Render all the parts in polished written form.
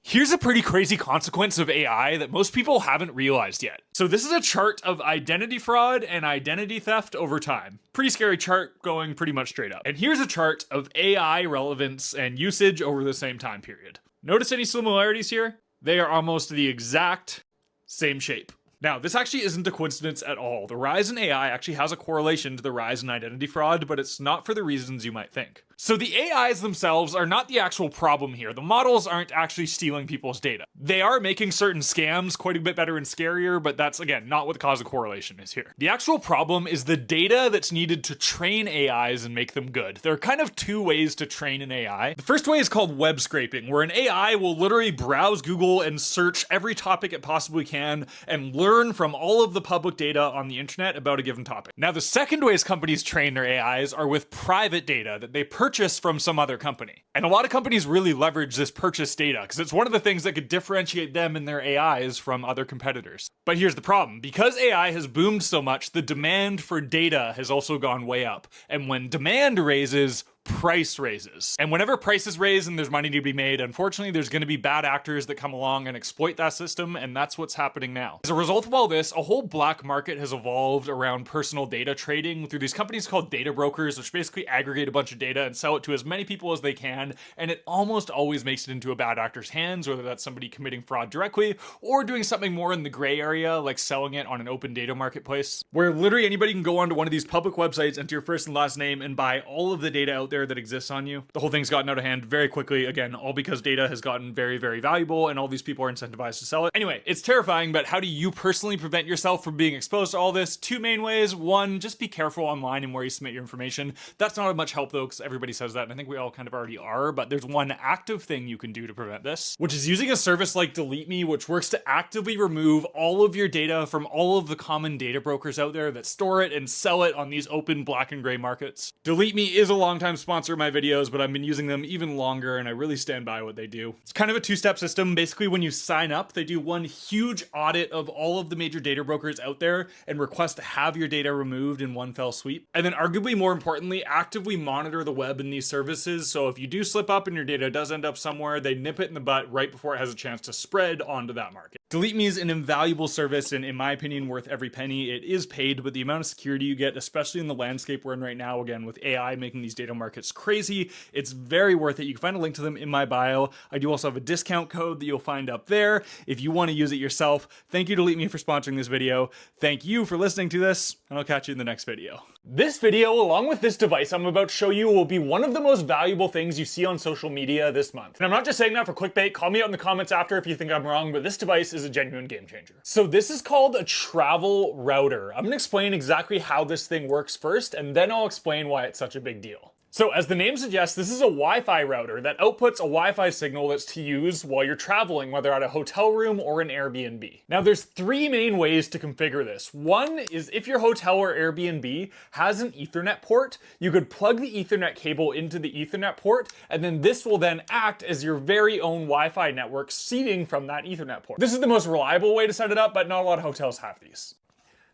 Here's a pretty crazy consequence of AI that most people haven't realized yet. So this is a chart of identity fraud and identity theft over time. Pretty scary chart going pretty much straight up. And here's a chart of AI relevance and usage over the same time period. Notice any similarities here? They are almost the exact same shape. Now, this actually isn't a coincidence at all. The rise in AI actually has a correlation to the rise in identity fraud, but it's not for the reasons you might think. So the AIs themselves are not the actual problem here. The models aren't actually stealing people's data. They are making certain scams quite a bit better and scarier, but that's, again, not what the cause of correlation is here. The actual problem is the data that's needed to train AIs and make them good. There are kind of two ways to train an AI. The first way is called web scraping, where an AI will literally browse Google and search every topic it possibly can and learn from all of the public data on the internet about a given topic. Now, the second ways companies train their AIs are with private data that they purchase from some other company. And a lot of companies really leverage this purchase data because it's one of the things that could differentiate them and their AIs from other competitors. But here's the problem. Because AI has boomed so much, the demand for data has also gone way up. And when demand raises, price raises. And whenever prices raise and there's money to be made, unfortunately, there's going to be bad actors that come along and exploit that system, and that's what's happening now. As a result of all this, a whole black market has evolved around personal data trading through these companies called data brokers, which basically aggregate a bunch of data and sell it to as many people as they can, and it almost always makes it into a bad actor's hands, whether that's somebody committing fraud directly or doing something more in the gray area, like selling it on an open data marketplace, where literally anybody can go onto one of these public websites, enter your first and last name, and buy all of the data out there that exists on you. The whole thing's gotten out of hand very quickly, again, all because data has gotten very, very valuable and all these people are incentivized to sell it. Anyway, it's terrifying, but how do you personally prevent yourself from being exposed to all this? Two main ways. One, just be careful online and where you submit your information. That's not much help though, because everybody says that, and I think we all kind of already are, but there's one active thing you can do to prevent this, which is using a service like Delete Me, which works to actively remove all of your data from all of the common data brokers out there that store it and sell it on these open black and gray markets. Delete Me is a longtime sponsor of my videos, but I've been using them even longer and I really stand by what they do. It's kind of a two-step system. Basically, when you sign up, they do one huge audit of all of the major data brokers out there and request to have your data removed in one fell sweep. And then arguably more importantly, actively monitor the web in these services. So if you do slip up and your data does end up somewhere, they nip it in the butt right before it has a chance to spread onto that market. Delete Me is an invaluable service and in my opinion worth every penny. It is paid, but the amount of security you get, especially in the landscape we're in right now, again with AI making these data markets crazy, it's very worth it. You can find a link to them in my bio. I do also have a discount code that you'll find up there if you want to use it yourself. Thank you Delete Me for sponsoring this video. Thank you for listening to this, and I'll catch you in the next video. This video, along with this device I'm about to show you, will be one of the most valuable things you see on social media this month. And I'm not just saying that for clickbait. Call me out in the comments after if you think I'm wrong, but this device is a genuine game changer. So this is called a travel router. I'm gonna explain exactly how this thing works first, and then I'll explain why it's such a big deal. So as the name suggests, this is a Wi-Fi router that outputs a Wi-Fi signal that's to use while you're traveling, whether at a hotel room or an Airbnb. Now there's three main ways to configure this. One is if your hotel or Airbnb has an Ethernet port, you could plug the Ethernet cable into the Ethernet port, and then this will then act as your very own Wi-Fi network seeding from that Ethernet port. This is the most reliable way to set it up, but not a lot of hotels have these.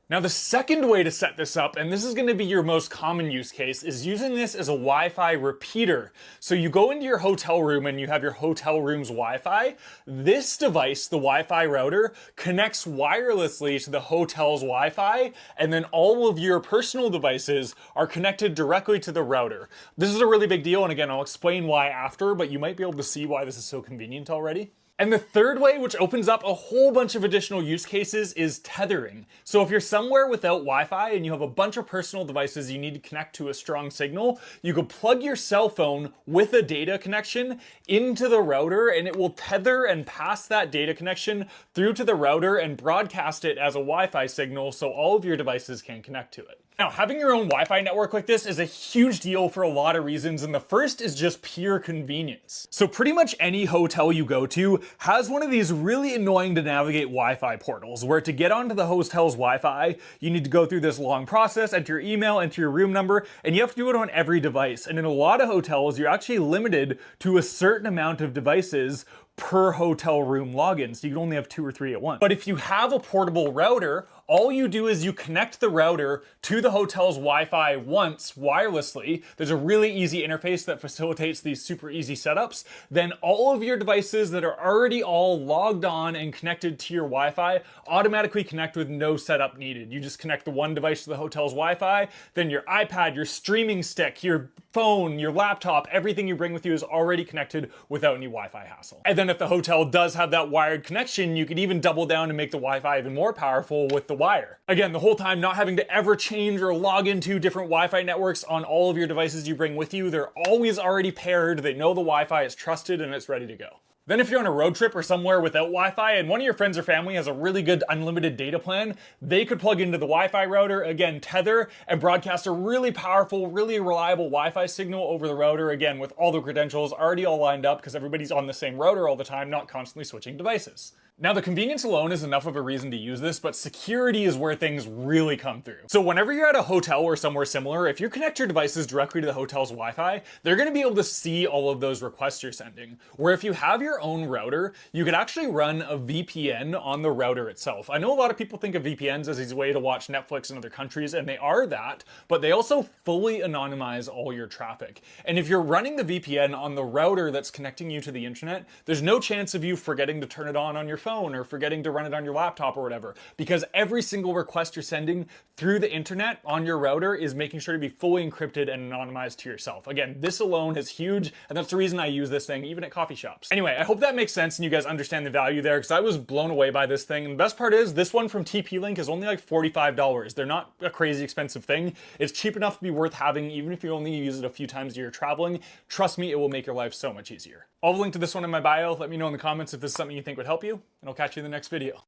Now the second way to set this up, and this is going to be your most common use case, is using this as a Wi-Fi repeater. So you go into your hotel room and you have your hotel room's Wi-Fi. This device, the Wi-Fi router, connects wirelessly to the hotel's Wi-Fi, and then all of your personal devices are connected directly to the router. This is a really big deal, and again, I'll explain why after, but you might be able to see why this is so convenient already. And the third way, which opens up a whole bunch of additional use cases, is tethering. So if you're somewhere without Wi-Fi and you have a bunch of personal devices you need to connect to a strong signal, you could plug your cell phone with a data connection into the router, and it will tether and pass that data connection through to the router and broadcast it as a Wi-Fi signal so all of your devices can connect to it. Now, having your own Wi-Fi network like this is a huge deal for a lot of reasons, and the first is just pure convenience. So pretty much any hotel you go to has one of these really annoying to navigate Wi-Fi portals, where to get onto the hotel's Wi-Fi, you need to go through this long process, enter your email, enter your room number, and you have to do it on every device. And in a lot of hotels, you're actually limited to a certain amount of devices per hotel room login, so you can only have 2 or 3 at once. But if you have a portable router, all you do is you connect the router to the hotel's Wi-Fi once wirelessly. There's a really easy interface that facilitates these super easy setups. Then all of your devices that are already all logged on and connected to your Wi-Fi automatically connect with no setup needed. You just connect the one device to the hotel's Wi-Fi, then your iPad, your streaming stick, your phone, your laptop, everything you bring with you is already connected without any Wi-Fi hassle. And then if the hotel does have that wired connection, you could even double down and make the Wi-Fi even more powerful with the wire. Again, the whole time not having to ever change or log into different Wi-Fi networks on all of your devices you bring with you. They're always already paired. They know the Wi-Fi is trusted and it's ready to go. Then if you're on a road trip or somewhere without Wi-Fi and one of your friends or family has a really good unlimited data plan, they could plug into the Wi-Fi router, again, tether, and broadcast a really powerful, really reliable Wi-Fi signal over the router, again, with all the credentials already all lined up because everybody's on the same router all the time, not constantly switching devices. Now, the convenience alone is enough of a reason to use this, but security is where things really come through. So whenever you're at a hotel or somewhere similar, if you connect your devices directly to the hotel's Wi-Fi, they're gonna be able to see all of those requests you're sending. Where if you have your own router, you could actually run a VPN on the router itself. I know a lot of people think of VPNs as a way to watch Netflix in other countries, and they are that, but they also fully anonymize all your traffic. And if you're running the VPN on the router that's connecting you to the internet, there's no chance of you forgetting to turn it on your phone or forgetting to run it on your laptop or whatever, because every single request you're sending through the internet on your router is making sure to be fully encrypted and anonymized to yourself. Again, this alone is huge, and that's the reason I use this thing even at coffee shops. Anyway, I hope that makes sense and you guys understand the value there, because I was blown away by this thing. And the best part is this one from TP-Link is only like $45. They're not a crazy expensive thing. It's cheap enough to be worth having even if you only use it a few times a year traveling. Trust me, it will make your life so much easier. I'll link to this one in my bio. Let me know in the comments if this is something you think would help you, and I'll catch you in the next video.